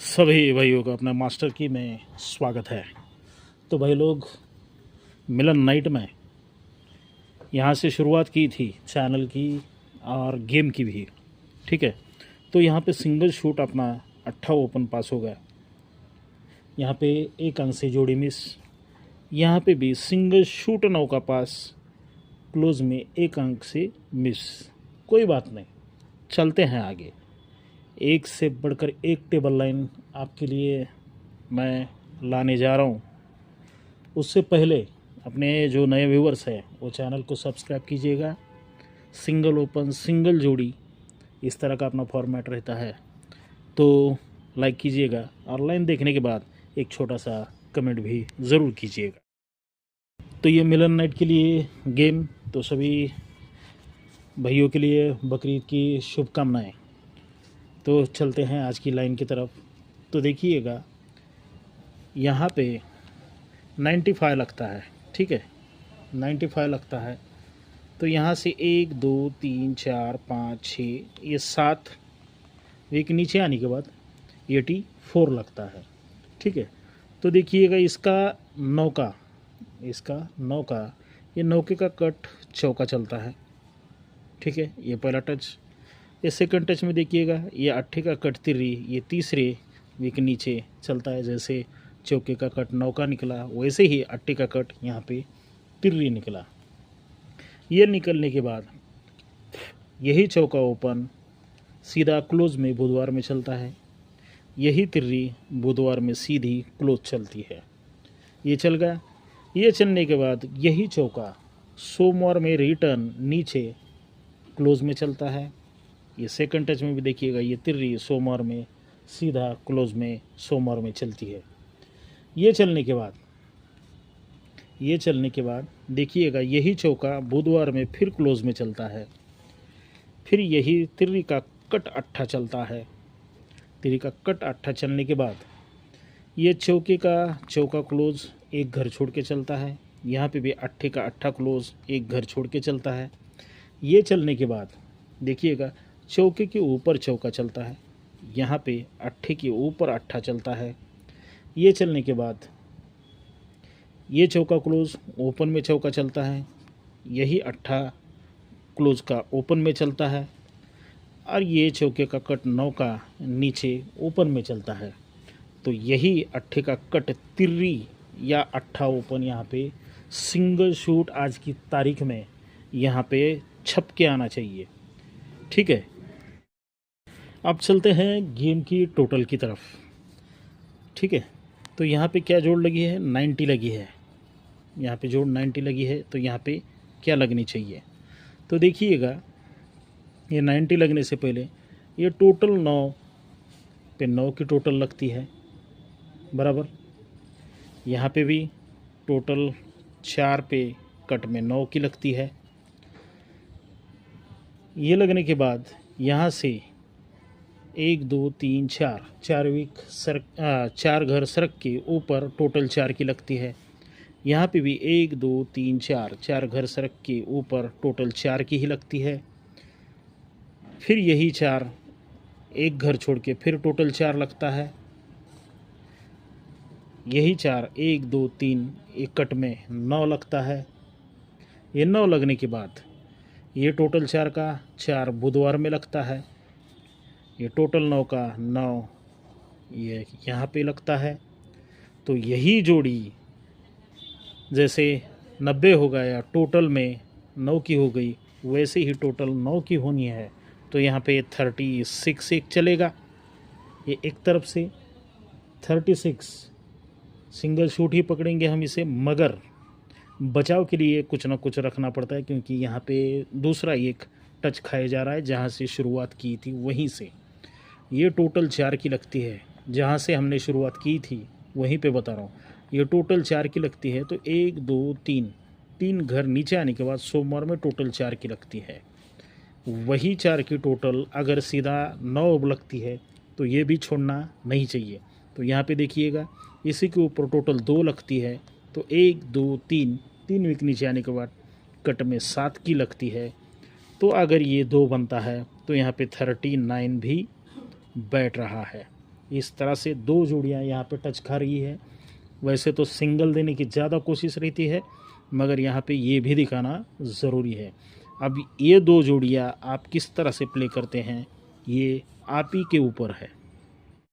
सभी भाइयों का अपना मास्टर की में स्वागत है। तो भाई लोग, मिलन नाइट में यहाँ से शुरुआत की थी चैनल की और गेम की भी। ठीक है, तो यहाँ पे सिंगल शूट अपना 8 ओपन पास हो गया। यहाँ पे एक अंक से जोड़ी मिस। यहाँ पे भी सिंगल शूट 9 का पास, क्लोज में एक अंक से मिस। कोई बात नहीं, चलते हैं आगे। एक से बढ़कर एक टेबल लाइन आपके लिए मैं लाने जा रहा हूँ। उससे पहले अपने जो नए व्यूवर्स हैं वो चैनल को सब्सक्राइब कीजिएगा। सिंगल ओपन, सिंगल जोड़ी, इस तरह का अपना फॉर्मेट रहता है, तो लाइक कीजिएगा और लाइन देखने के बाद एक छोटा सा कमेंट भी ज़रूर कीजिएगा। तो ये मिलन नाइट के लिए गेम, तो सभी भाइयों के लिए बकरीद की शुभकामनाएं। तो चलते हैं आज की लाइन की तरफ। तो देखिएगा, यहाँ पे 95 लगता है। ठीक है, 95 लगता है। तो यहाँ से 1 2 3 4 5 6 ये 7 एक नीचे आने के बाद 84 लगता है। ठीक है, तो देखिएगा इसका 9 का ये 9 का कट चौका चलता है। ठीक है, ये पहला टच। ये सेकंड टच में देखिएगा, ये 8 का कट तिर्री, ये तीसरे वीक नीचे चलता है। जैसे चौके का कट 9 का निकला, वैसे ही 8 का कट यहाँ पे तिर्री निकला। ये निकलने के बाद यही चौका ओपन सीधा क्लोज में बुधवार में चलता है। यही तिर्री बुधवार में सीधी क्लोज चलती है। ये चल गया। ये चलने के बाद यही चौका सोमवार में रिटर्न नीचे क्लोज में चलता है। ये सेकंड टच में भी देखिएगा, ये तिर्री सोमवार में सीधा क्लोज में सोमवार में चलती है। ये चलने के बाद देखिएगा, यही चौका बुधवार में फिर क्लोज में चलता है। फिर यही तिर्री का कट 8 चलता है। तिर्री का कट 8 चलने के बाद ये चौका क्लोज एक घर छोड़ के चलता है। यहाँ पे भी 8 का 8 क्लोज एक घर छोड़ के चलता है। ये चलने के बाद देखिएगा, चौके के ऊपर चौका चलता है। यहाँ पे 8 के ऊपर 8 चलता है। ये चलने के बाद ये चौका क्लोज ओपन में चौका चलता है। यही 8 क्लोज का ओपन में चलता है और ये चौके का कट 9 का नीचे ओपन में चलता है। तो यही 8 का कट तिर्री या 8 ओपन यहाँ पे सिंगल शूट आज की तारीख में यहाँ पे छप के आना चाहिए। ठीक है, अब चलते हैं गेम की टोटल की तरफ। ठीक है, तो यहाँ पे क्या जोड़ लगी है? 90 लगी है। यहाँ पे जोड़ 90 लगी है, तो यहाँ पे क्या लगनी चाहिए? तो देखिएगा, ये 90 लगने से पहले ये टोटल 9 पे 9 की टोटल लगती है बराबर। यहाँ पे भी टोटल 4 पे कट में 9 की लगती है। ये लगने के बाद यहाँ से 1 2 3 4 4 घर सरक के ऊपर टोटल 4 की लगती है। यहाँ पे भी 1 2 3 4 घर सरक के ऊपर टोटल 4 की ही लगती है। फिर यही 4 एक घर छोड़ के फिर टोटल 4 लगता है। यही 4 1 2 3 एक कट में 9 लगता है। ये 9 लगने के बाद ये टोटल 4 का 4 बुधवार में लगता है। ये टोटल 9 का 9 ये यहाँ पे लगता है। तो यही जोड़ी जैसे 90 हो गया, टोटल में 9 की हो गई, वैसे ही टोटल 9 की होनी है। तो यहाँ पे 36 एक चलेगा। ये एक तरफ से 36 सिंगल शूट ही पकड़ेंगे हम इसे, मगर बचाव के लिए कुछ ना कुछ रखना पड़ता है, क्योंकि यहाँ पे दूसरा एक टच खाया जा रहा है। जहाँ से शुरुआत की थी वहीं से ये टोटल 4 की लगती है। जहाँ से हमने शुरुआत की थी वहीं पे बता रहा हूँ, ये टोटल 4 की लगती है। तो 1 2 3 घर नीचे आने के बाद सोमवार में टोटल 4 की लगती है। वही 4 की टोटल अगर सीधा 9 लगती है तो ये भी छोड़ना नहीं चाहिए। तो यहाँ पे देखिएगा, इसी के ऊपर टोटल 2 लगती है। तो 1 2 3 वीक नीचे आने के बाद कट में 7 की लगती है। तो अगर ये 2 बनता है तो यहाँ पे 39 भी बैठ रहा है। इस तरह से 2 जोड़ियाँ यहाँ पे टच खा रही है। वैसे तो सिंगल देने की ज़्यादा कोशिश रहती है, मगर यहाँ पे ये भी दिखाना ज़रूरी है। अब ये 2 जोड़ियाँ आप किस तरह से प्ले करते हैं, ये आप ही के ऊपर है।